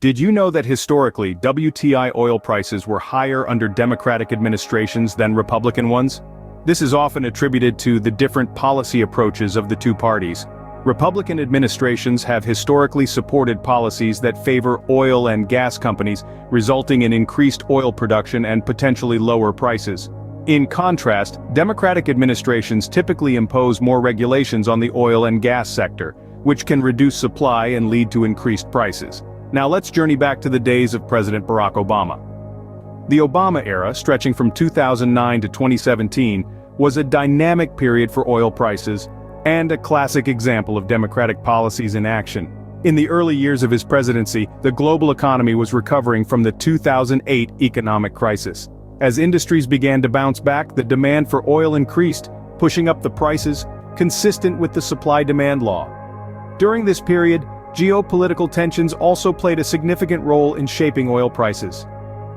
Did you know that historically, WTI oil prices were higher under Democratic administrations than Republican ones? This is often attributed to the different policy approaches of the two parties. Republican administrations have historically supported policies that favor oil and gas companies, resulting in increased oil production and potentially lower prices. In contrast, Democratic administrations typically impose more regulations on the oil and gas sector, which can reduce supply and lead to increased prices. Now let's journey back to the days of President Barack Obama. The Obama era, stretching from 2009 to 2017, was a dynamic period for oil prices, and a classic example of Democratic policies in action. In the early years of his presidency, the global economy was recovering from the 2008 economic crisis. As industries began to bounce back, the demand for oil increased, pushing up the prices, consistent with the supply-demand law. During this period, geopolitical tensions also played a significant role in shaping oil prices.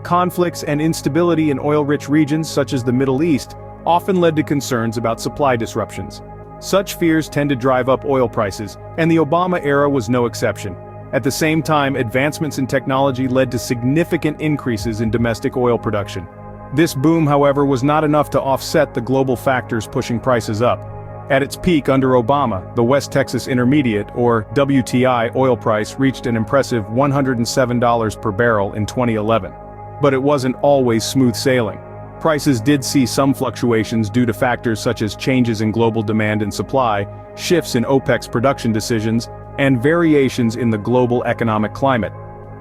Conflicts and instability in oil-rich regions such as the Middle East often led to concerns about supply disruptions. Such fears tend to drive up oil prices, and the Obama era was no exception. At the same time, advancements in technology led to significant increases in domestic oil production. This boom, however, was not enough to offset the global factors pushing prices up. At its peak under Obama, the West Texas Intermediate, or WTI, oil price reached an impressive $107 per barrel in 2011. But it wasn't always smooth sailing. Prices did see some fluctuations due to factors such as changes in global demand and supply, shifts in OPEC's production decisions, and variations in the global economic climate.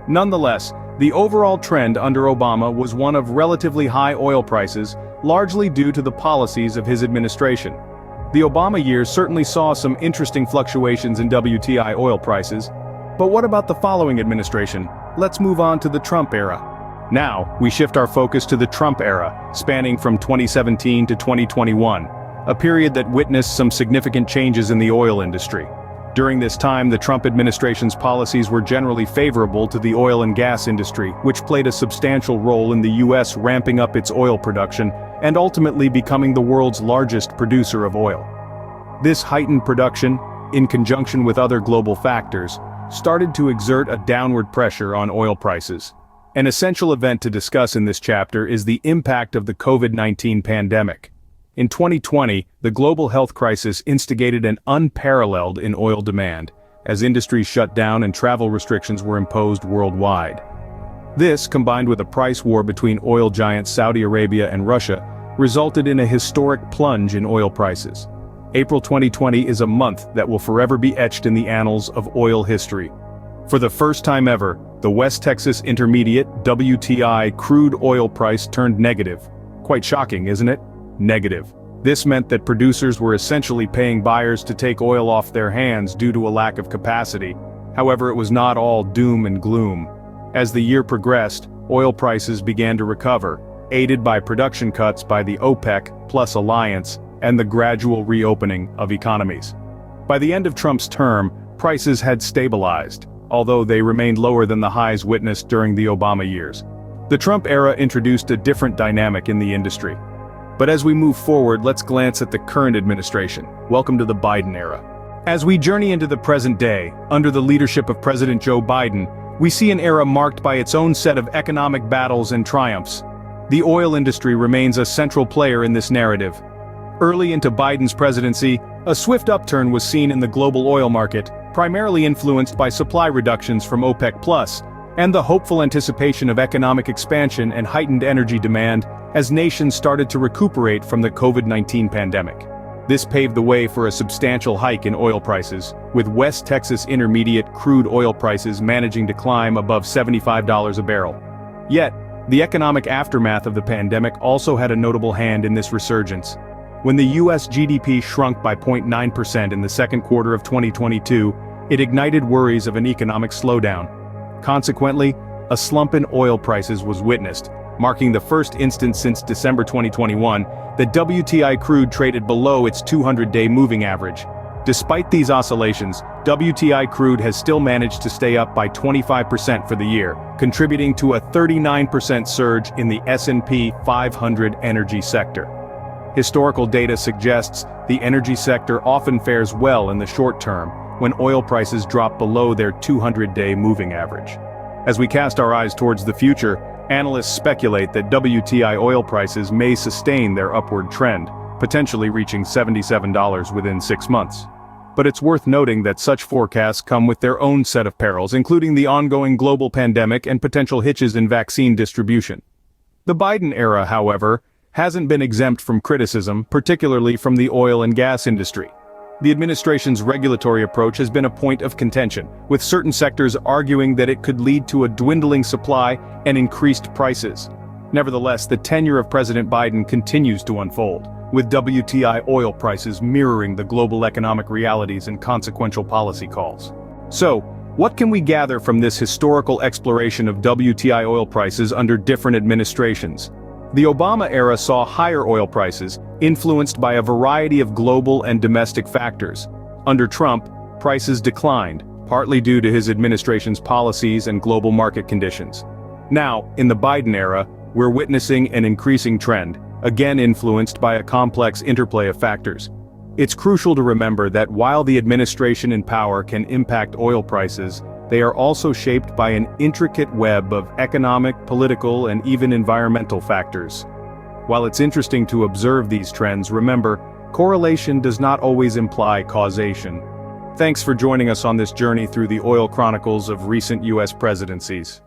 Nonetheless, the overall trend under Obama was one of relatively high oil prices, largely due to the policies of his administration. The Obama years certainly saw some interesting fluctuations in WTI oil prices. But what about the following administration? Let's move on to the Trump era. Now, we shift our focus to the Trump era, spanning from 2017 to 2021, a period that witnessed some significant changes in the oil industry. During this time, the Trump administration's policies were generally favorable to the oil and gas industry, which played a substantial role in the U.S. ramping up its oil production and ultimately becoming the world's largest producer of oil. This heightened production, in conjunction with other global factors, started to exert a downward pressure on oil prices. An essential event to discuss in this chapter is the impact of the COVID-19 pandemic. In 2020, the global health crisis instigated an unparalleled in oil demand, as industries shut down and travel restrictions were imposed worldwide. This, combined with a price war between oil giants Saudi Arabia and Russia, resulted in a historic plunge in oil prices. April 2020 is a month that will forever be etched in the annals of oil history. For the first time ever, the West Texas Intermediate WTI crude oil price turned negative. Quite shocking, isn't it? Negative. This meant that producers were essentially paying buyers to take oil off their hands due to a lack of capacity. However, it was not all doom and gloom. As the year progressed, oil prices began to recover, aided by production cuts by the OPEC Plus alliance and the gradual reopening of economies. By the end of Trump's term, prices had stabilized, although they remained lower than the highs witnessed during the Obama years. The Trump era introduced a different dynamic in the industry. But as we move forward, let's glance at the current administration. Welcome to the Biden era. As we journey into the present day, under the leadership of President Joe Biden, we see an era marked by its own set of economic battles and triumphs. The oil industry remains a central player in this narrative. Early into Biden's presidency, a swift upturn was seen in the global oil market, primarily influenced by supply reductions from OPEC+, and the hopeful anticipation of economic expansion and heightened energy demand as nations started to recuperate from the COVID-19 pandemic. This paved the way for a substantial hike in oil prices, with West Texas Intermediate crude oil prices managing to climb above $75 a barrel. Yet, the economic aftermath of the pandemic also had a notable hand in this resurgence. When the U.S. GDP shrunk by 0.9% in the second quarter of 2022, it ignited worries of an economic slowdown. Consequently, a slump in oil prices was witnessed, marking the first instance since December 2021 that WTI crude traded below its 200-day moving average. Despite these oscillations, WTI crude has still managed to stay up by 25% for the year, contributing to a 39% surge in the S&P 500 energy sector. Historical data suggests the energy sector often fares well in the short term when oil prices drop below their 200-day moving average. As we cast our eyes towards the future, analysts speculate that WTI oil prices may sustain their upward trend, potentially reaching $77 within 6 months. But it's worth noting that such forecasts come with their own set of perils, including the ongoing global pandemic and potential hitches in vaccine distribution. The Biden era, however, hasn't been exempt from criticism, particularly from the oil and gas industry. The administration's regulatory approach has been a point of contention, with certain sectors arguing that it could lead to a dwindling supply and increased prices. Nevertheless, the tenure of President Biden continues to unfold, with WTI oil prices mirroring the global economic realities and consequential policy calls. So, what can we gather from this historical exploration of WTI oil prices under different administrations? The Obama era saw higher oil prices, influenced by a variety of global and domestic factors. Under Trump, prices declined, partly due to his administration's policies and global market conditions. Now, in the Biden era, we're witnessing an increasing trend, again influenced by a complex interplay of factors. It's crucial to remember that while the administration in power can impact oil prices, they are also shaped by an intricate web of economic, political, and even environmental factors. While it's interesting to observe these trends, remember, correlation does not always imply causation. Thanks for joining us on this journey through the oil chronicles of recent U.S. presidencies.